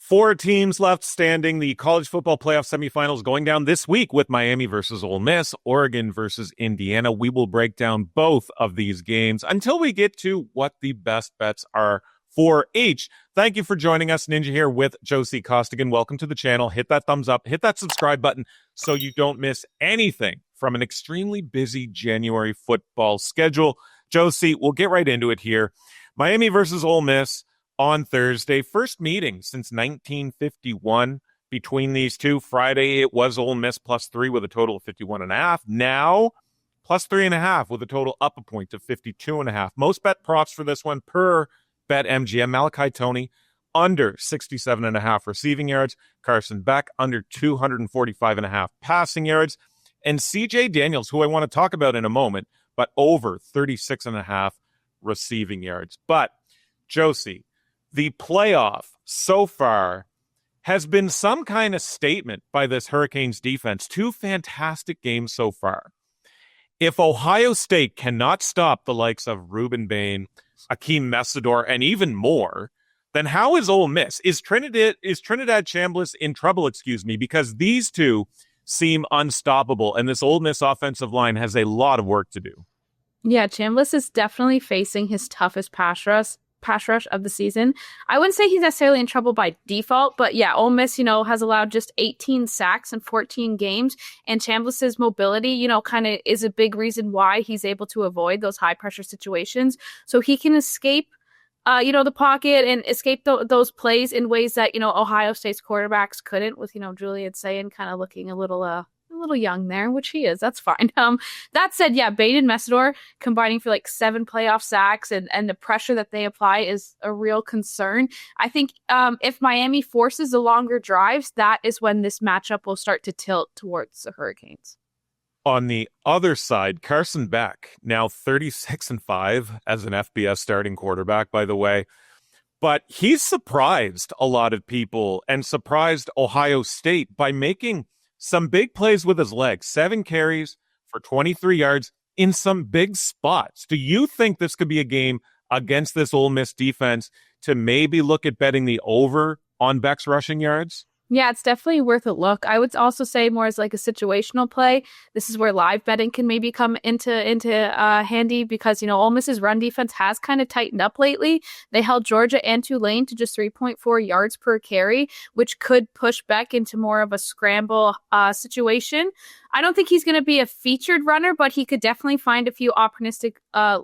Four teams left standing. The College Football Playoff Semifinals going down this week with Miami versus Ole Miss, Oregon versus Indiana. We will break down both of these games until we get to what the best bets are for each. Thank you for joining us. Ninja here with Josie Costigan. Welcome to the channel. Hit that thumbs up. Hit that subscribe button so you don't miss anything from an extremely busy January football schedule. Josie, we'll get right into it here. Miami versus Ole Miss on Thursday. First meeting since 1951 between these two. Friday, it was Ole Miss +3 with a total of 51.5. Now, +3.5 with a total up a point to 52.5. Most bet props for this one per BetMGM. Malachi Toney, under 67.5 receiving yards. Carson Beck, under 245.5 passing yards. And CJ Daniels, who I want to talk about in a moment, but over 36.5 receiving yards. But, Josie, the playoff so far has been some kind of statement by this Hurricanes defense. Two fantastic games so far. If Ohio State cannot stop the likes of Ruben Bain, Akeem Messidor, and even more, then how is Ole Miss? Is Trinidad Chambliss in trouble, because these two seem unstoppable, and this Ole Miss offensive line has a lot of work to do. Yeah, Chambliss is definitely facing his toughest pass rush of the season. I wouldn't say he's necessarily in trouble by default, but yeah, Ole Miss, has allowed just 18 sacks in 14 games, and Chambliss's mobility, kind of is a big reason why he's able to avoid those high pressure situations. So he can escape, the pocket and escape those plays in ways that, Ohio State's quarterbacks couldn't, with, Julian Sayin kind of looking a little young there, which he is. That's fine. That said, yeah, Bain and Messidor combining for like 7 playoff sacks, and the pressure that they apply is a real concern. I think if Miami forces the longer drives, that is when this matchup will start to tilt towards the Hurricanes. On the other side, Carson Beck, now 36-5 as an FBS starting quarterback, by the way. But he's surprised a lot of people and surprised Ohio State by making some big plays with his legs. 7 carries for 23 yards in some big spots. Do you think this could be a game against this Ole Miss defense to maybe look at betting the over on Beck's rushing yards? Yeah, it's definitely worth a look. I would also say more as like a situational play. This is where live betting can maybe come into handy, because, Ole Miss's run defense has kind of tightened up lately. They held Georgia and Tulane to just 3.4 yards per carry, which could push Beck into more of a scramble situation. I don't think he's going to be a featured runner, but he could definitely find a few opportunistic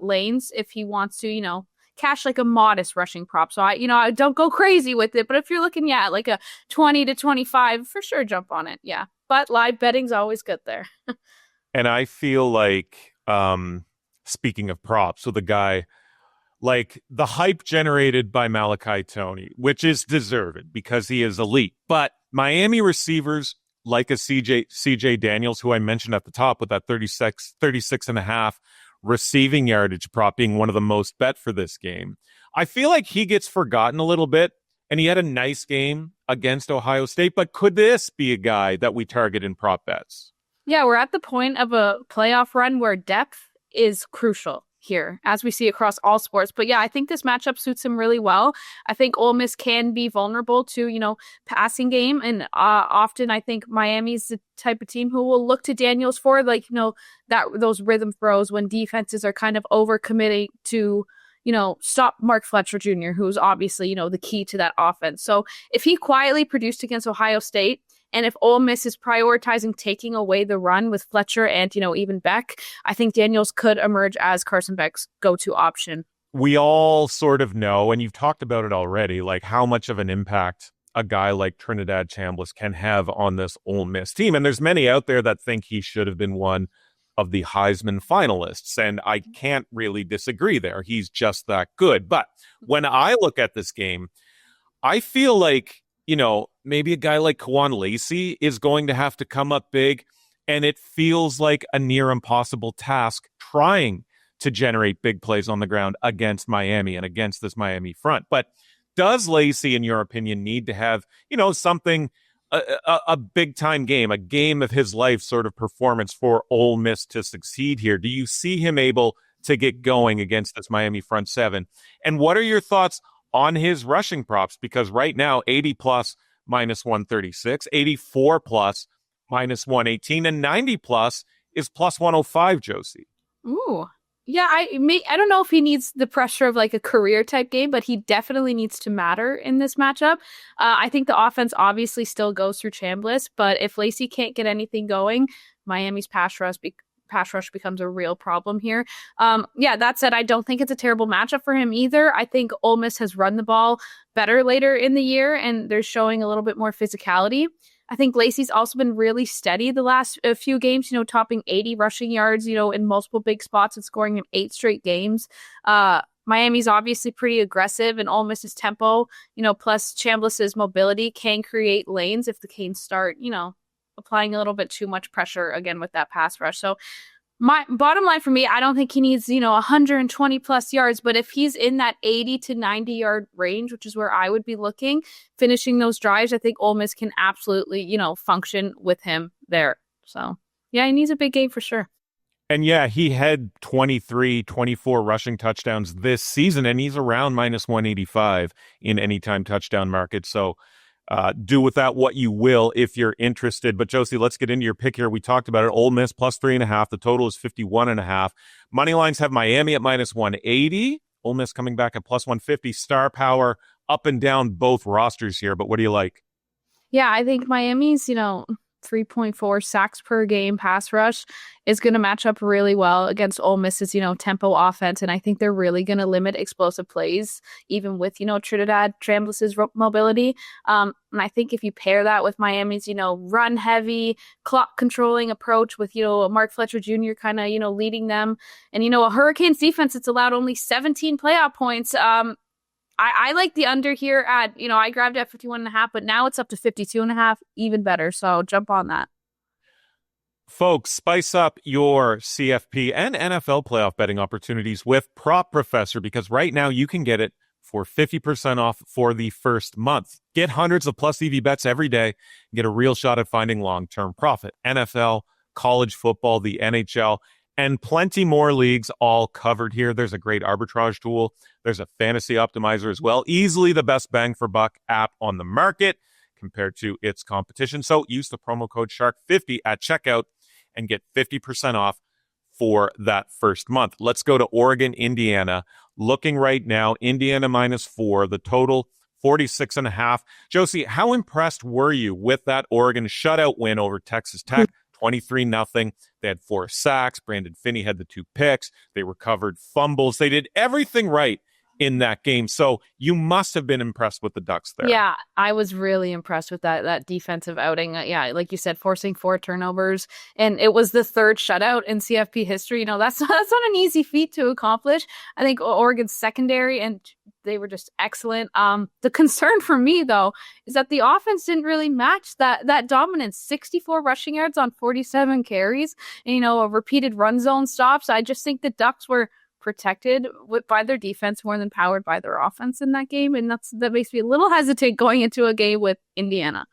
lanes if he wants to, cash like a modest rushing prop. So I don't go crazy with it, but if you're looking at like a 20 to 25, for sure jump on it. Yeah. But live betting's always good there. And I feel like, speaking of props, with a guy like the hype generated by Malachi Toney, which is deserved because he is elite, but Miami receivers like a CJ Daniels, who I mentioned at the top with that 36.5 receiving yardage prop being one of the most bet for this game. I feel like he gets forgotten a little bit, and he had a nice game against Ohio State, but could this be a guy that we target in prop bets? Yeah, we're at the point of a playoff run where depth is crucial here, as we see across all sports. But yeah, I think this matchup suits him really well. I think Ole Miss can be vulnerable to, passing game. And often I think Miami's the type of team who will look to Daniels for those rhythm throws when defenses are kind of overcommitting to, stop Mark Fletcher Jr., who's obviously, the key to that offense. So if he quietly produced against Ohio State, and if Ole Miss is prioritizing taking away the run with Fletcher and, even Beck, I think Daniels could emerge as Carson Beck's go-to option. We all sort of know, and you've talked about it already, like how much of an impact a guy like Trinidad Chambliss can have on this Ole Miss team. And there's many out there that think he should have been one of the Heisman finalists. And I can't really disagree there. He's just that good. But when I look at this game, I feel like, maybe a guy like Kwan Lacey is going to have to come up big, and it feels like a near impossible task trying to generate big plays on the ground against Miami and against this Miami front. But does Lacey, in your opinion, need to have, something, a big time game, a game of his life sort of performance for Ole Miss to succeed here? Do you see him able to get going against this Miami front seven? And what are your thoughts on his rushing props, because right now 80 plus minus 136, 84 plus minus 118, and 90 plus is plus 105, Josie. Ooh. Yeah, I don't know if he needs the pressure of like a career type game, but he definitely needs to matter in this matchup. I think the offense obviously still goes through Chambliss, but if Lacey can't get anything going, Miami's pass rush becomes a real problem here. Yeah, that said, I don't think it's a terrible matchup for him either. I think Ole Miss has run the ball better later in the year, and they're showing a little bit more physicality. I think Lacey's also been really steady the last few games, topping 80 rushing yards, in multiple big spots and scoring in 8 straight games. Miami's obviously pretty aggressive, and Ole Miss's tempo, plus Chambliss's mobility can create lanes if the Canes start, applying a little bit too much pressure again with that pass rush. So my bottom line for me, I don't think he needs, 120 plus yards, but if he's in that 80 to 90 yard range, which is where I would be looking, finishing those drives, I think Ole Miss can absolutely, function with him there. So yeah, he needs a big game for sure. And yeah, he had 23, 24 rushing touchdowns this season, and he's around minus 185 in anytime touchdown market. So do with that what you will if you're interested. But Josie, let's get into your pick here. We talked about it. Ole Miss plus 3.5. The total is 51.5. Money lines have Miami at minus 180. Ole Miss coming back at plus 150. Star power up and down both rosters here. But what do you like? Yeah, I think Miami's, 3.4 sacks per game pass rush is going to match up really well against Ole Miss's, tempo offense. And I think they're really going to limit explosive plays, even with, Trinidad Chambliss's mobility. And I think if you pair that with Miami's, run heavy, clock controlling approach with, Mark Fletcher Jr. kind of, leading them. And, a Hurricanes defense that's allowed only 17 playoff points. I like the under here at, I grabbed it at 51.5, but now it's up to 52.5, even better. So jump on that. Folks, spice up your CFP and NFL playoff betting opportunities with Prop Professor, because right now you can get it for 50% off for the first month. Get hundreds of plus EV bets every day. Get a real shot at finding long-term profit. NFL, college football, the NHL, and plenty more leagues all covered here. There's a great arbitrage tool. There's a fantasy optimizer as well. Easily the best bang for buck app on the market compared to its competition. So use the promo code SHARK50 at checkout and get 50% off for that first month. Let's go to Oregon, Indiana. Looking right now, Indiana minus 4, the total 46.5. Josie, how impressed were you with that Oregon shutout win over Texas Tech? 23-0. They had 4 sacks. Brandon Finney had the 2 picks. They recovered fumbles. They did everything right in that game. So you must have been impressed with the Ducks there. Yeah, I was really impressed with that defensive outing. Yeah, like you said, forcing 4 turnovers. And it was the 3rd shutout in CFP history. That's not an easy feat to accomplish. I think Oregon's secondary, and they were just excellent. The concern for me, though, is that the offense didn't really match that dominance. 64 rushing yards on 47 carries, and, a repeated run zone stops. I just think the Ducks were protected by their defense more than powered by their offense in that game. And that makes me a little hesitant going into a game with Indiana.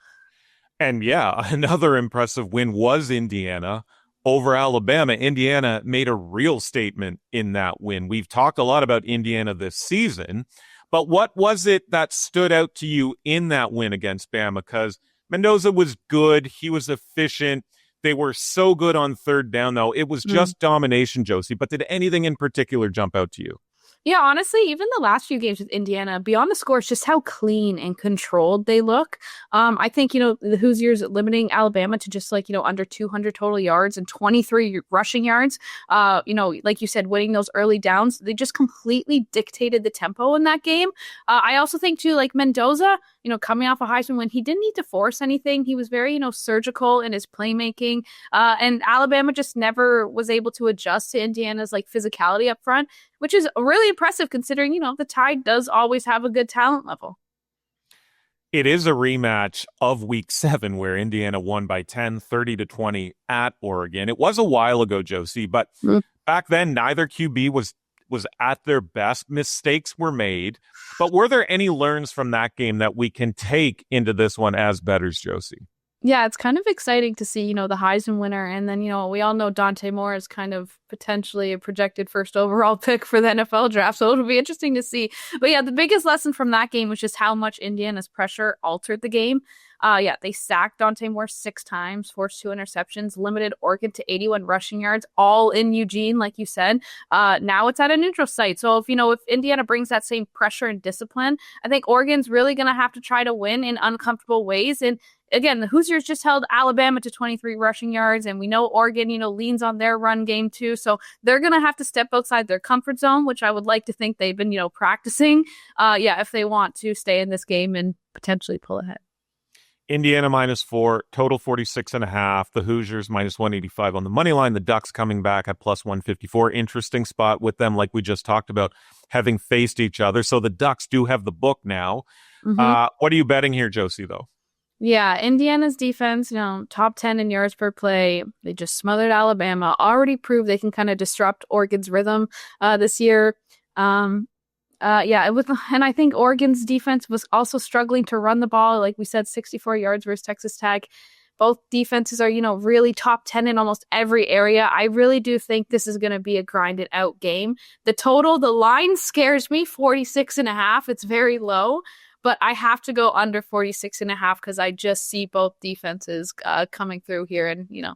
And yeah, another impressive win was Indiana over Alabama. Indiana made a real statement in that win. We've talked a lot about Indiana this season, but what was it that stood out to you in that win against Bama? Because Mendoza was good. He was efficient. They were so good on 3rd down, though. It was just domination, Josie. But did anything in particular jump out to you? Yeah, honestly, even the last few games with Indiana, beyond the scores, just how clean and controlled they look. I think, the Hoosiers limiting Alabama to just under 200 total yards and 23 rushing yards. Like you said, winning those early downs, they just completely dictated the tempo in that game. I also think too, like Mendoza, coming off a Heisman win, he didn't need to force anything. He was very, surgical in his playmaking. And Alabama just never was able to adjust to Indiana's physicality up front, which is really impressive considering, the Tide does always have a good talent level. It is a rematch of Week 7 where Indiana won by 10, 30-20 at Oregon. It was a while ago, Josie, but back then neither QB was at their best. Mistakes were made. But were there any learns from that game that we can take into this one as bettors, Josie? Yeah, it's kind of exciting to see, the Heisman winner. And then, we all know Dante Moore is kind of potentially a projected first overall pick for the NFL draft. So it'll be interesting to see. But yeah, the biggest lesson from that game was just how much Indiana's pressure altered the game. They sacked Dante Moore 6 times, forced 2 interceptions, limited Oregon to 81 rushing yards, all in Eugene, like you said. Now it's at a neutral site. So if Indiana brings that same pressure and discipline, I think Oregon's really going to have to try to win in uncomfortable ways. And again, the Hoosiers just held Alabama to 23 rushing yards, and we know Oregon, leans on their run game too. So they're going to have to step outside their comfort zone, which I would like to think they've been, practicing. If they want to stay in this game and potentially pull ahead. Indiana -4, total 46.5. The Hoosiers -185 on the money line. The Ducks coming back at +154. Interesting spot with them, like we just talked about, having faced each other. So the Ducks do have the book now. Mm-hmm. What are you betting here, Josie, though? Yeah, Indiana's defense, top 10 in yards per play. They just smothered Alabama. Already proved they can kind of disrupt Oregon's rhythm this year. And I think Oregon's defense was also struggling to run the ball. Like we said, 64 yards versus Texas Tech. Both defenses are, really top 10 in almost every area. I really do think this is going to be a grinded out game. The line scares me, 46.5. It's very low, but I have to go under 46.5 because I just see both defenses coming through here. And, yeah.